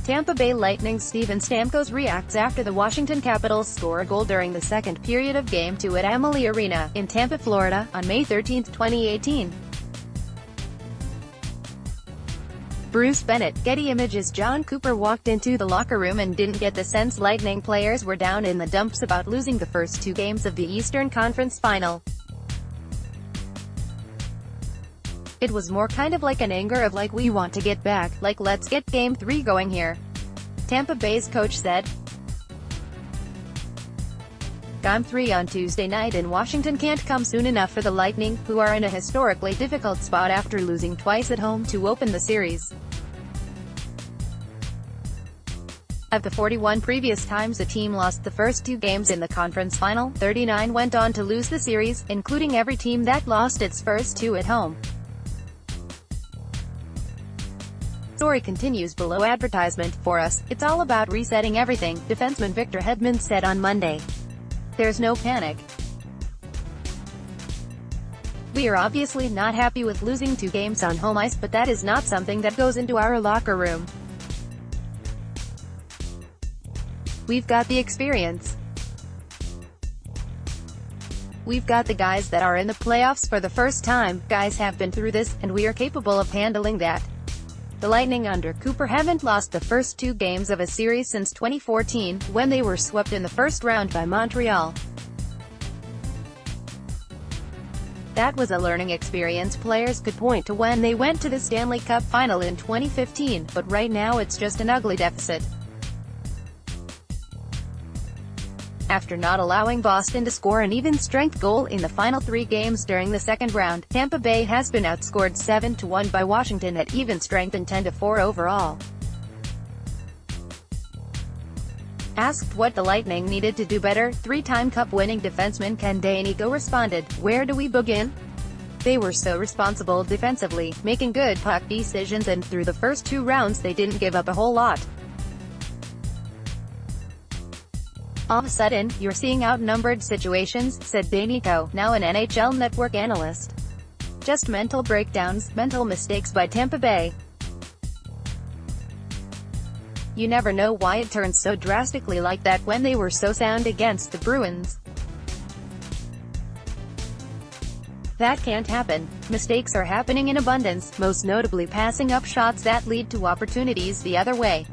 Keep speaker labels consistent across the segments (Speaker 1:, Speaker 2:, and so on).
Speaker 1: Tampa Bay Lightning's Steven Stamkos reacts after the Washington Capitals score a goal during the second period of Game 2 at Amalie Arena, in Tampa, Florida, on May 13, 2018. Bruce Bennett, Getty Images Jon Cooper walked into the locker room and didn't get the sense Lightning players were down in the dumps about losing the first two games of the Eastern Conference Final. It was more kind of like an anger of like we want to get back, like let's get Game 3 going here, Tampa Bay's coach said. Game 3 on Tuesday night in Washington can't come soon enough for the Lightning, who are in a historically difficult spot after losing twice at home to open the series. Of the 41 previous times a team lost the first two games in the conference final, 39 went on to lose the series, including every team that lost its first two at home. Story continues below. Advertisement for us, it's all about resetting everything, defenseman Victor Hedman said on Monday. There's no panic. We are obviously not happy with losing two games on home ice, but that is not something that goes into our locker room. We've got the experience. We've got the guys that are in the playoffs for the first time, guys have been through this, and we are capable of handling that. The Lightning under Cooper haven't lost the first two games of a series since 2014, when they were swept in the first round by Montreal. That was a learning experience players could point to when they went to the Stanley Cup final in 2015, but right now it's just an ugly deficit. After not allowing Boston to score an even-strength goal in the final three games during the second round, Tampa Bay has been outscored 7-1 by Washington at even strength and 10-4 overall. Asked what the Lightning needed to do better, three-time Cup-winning defenseman Ken Danico responded, "Where do we begin? They were so responsible defensively, making good puck decisions, and through the first two rounds they didn't give up a whole lot. All of a sudden, you're seeing outnumbered situations," said Danico, now an NHL Network analyst. "Just mental breakdowns, mental mistakes by Tampa Bay. You never know why it turns so drastically like that when they were so sound against the Bruins. That can't happen. Mistakes are happening in abundance, most notably passing up shots that lead to opportunities the other way.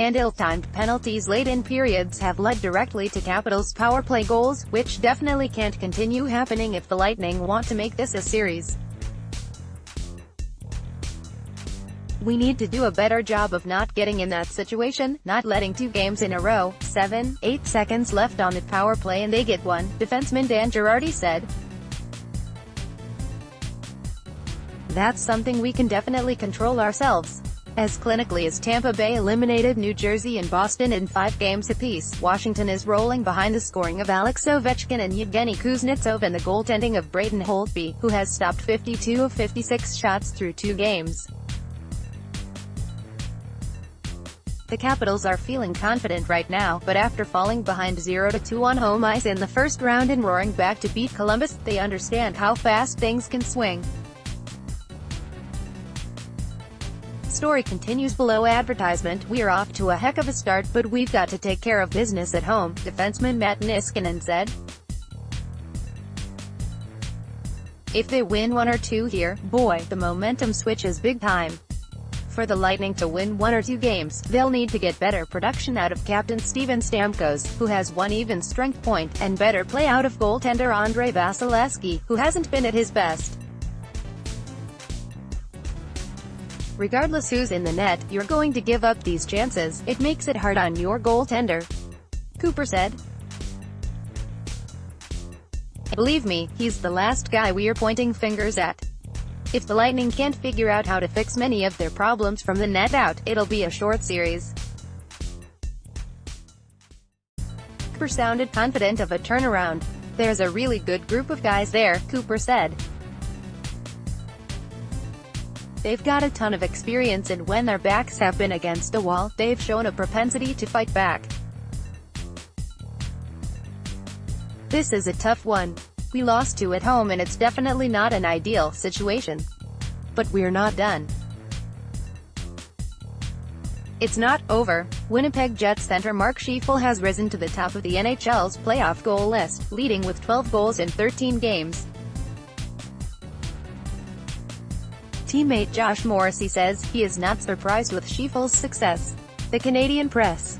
Speaker 1: And ill-timed penalties late in periods have led directly to Capitals' power play goals, which definitely can't continue happening if the Lightning want to make this a series. We need to do a better job of not getting in that situation, not letting two games in a row, 7-8 seconds left on the power play and they get one," defenseman Dan Girardi said. "That's something we can definitely control ourselves." As clinically as Tampa Bay eliminated New Jersey and Boston in 5 games apiece, Washington is rolling behind the scoring of Alex Ovechkin and Yevgeny Kuznetsov and the goaltending of Braden Holtby, who has stopped 52 of 56 shots through 2 games. The Capitals are feeling confident right now, but after falling behind 0-2 on home ice in the first round and roaring back to beat Columbus, they understand how fast things can swing. Story continues below. Advertisement, "We are off to a heck of a start, but we've got to take care of business at home," defenseman Matt Niskanen said. "If they win 1 or 2 here, boy, the momentum switches big time. For the Lightning to win 1 or 2 games, they'll need to get better production out of captain Steven Stamkos, who has 1 even strength point, and better play out of goaltender Andrei Vasilevskiy, who hasn't been at his best. Regardless who's in the net, you're going to give up these chances. It makes it hard on your goaltender," Cooper said. "Believe me, he's the last guy we're pointing fingers at. If the Lightning can't figure out how to fix many of their problems from the net out, it'll be a short series." Cooper sounded confident of a turnaround. "There's a really good group of guys there," Cooper said. "They've got a ton of experience, and when their backs have been against a wall, they've shown a propensity to fight back. This is a tough one. We lost 2 at home and it's definitely not an ideal situation. But we're not done. It's not over. Winnipeg Jets center Mark Scheifele has risen to the top of the NHL's playoff goal list, leading with 12 goals in 13 games. Teammate Josh Morrissey says he is not surprised with Scheifele's success. The Canadian Press.